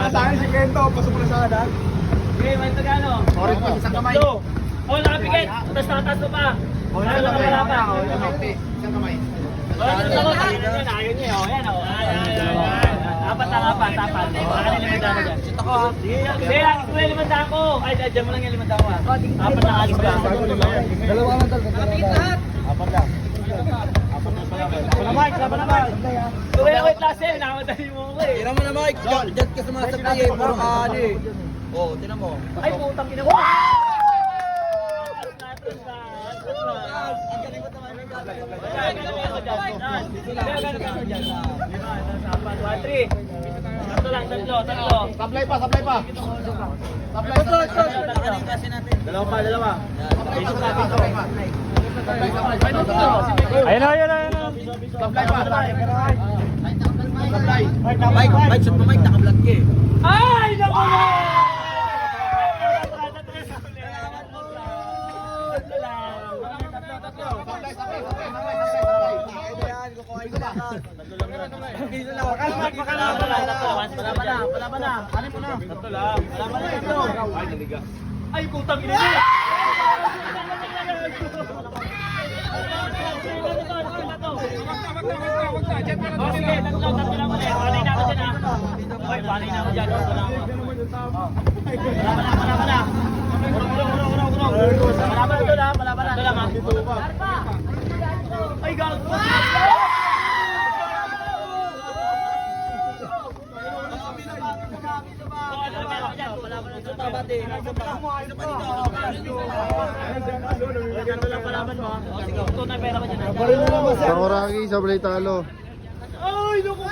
Sa akin si Kento, pasok mo na sa akin. Okay, may tagano. Orange pa, isang kamay. Oh, nakapikit. Tapos nakatas mo pa. Wala na kamay. Isang kamay. Wala na ako. Ayun niya. Oh, yan oh. Apat. Baka nilimandahan ko dyan. Ito ko ha. Sige, alis mo yung limandaan ko. Ay, dyan mo lang yung limandaan ko ha. Apat na alis ba? Dalawa lang talaga. Apat lang. Wala Mike, laban na Mike. Tuloy ako yung klase, nakamadali mo ako eh. Tira mo na Mike, dyan ka sumasabay eh. Puro ani. Oo, tinan mo. Ay, putang ina mo. Ang galing mo naman. Tatlo. Supply pa. Dalawa pa. Ayun na. Supply pa. Mike, shoot mo Mike, naka-vlog ka eh. Ay, naku! Ay, putang ina niya! Sige, tatlo lang ulit. Panay na ako dyan ha. Okay, panay na ako dyan. Malaban na. Urong. Malaban na lang. Ito lang ha. Ay, gago. Sakuragi, sablay talo. Ay, naku po!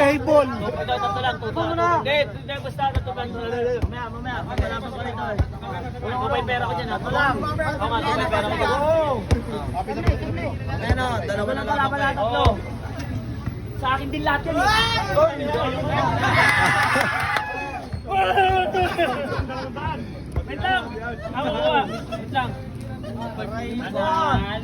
Table. Tuto na. Hindi, basta natutupan mo. Mamaya. Pagkalaman ko rin ito. Kung may pera ko dyan, ito lang. Oo nga, may pera ko dyan. Ayan o, dalawa na lang. Tatlo. Sa akin din lahat yan. Wait lang. Ako kuha. Wait lang. Anan.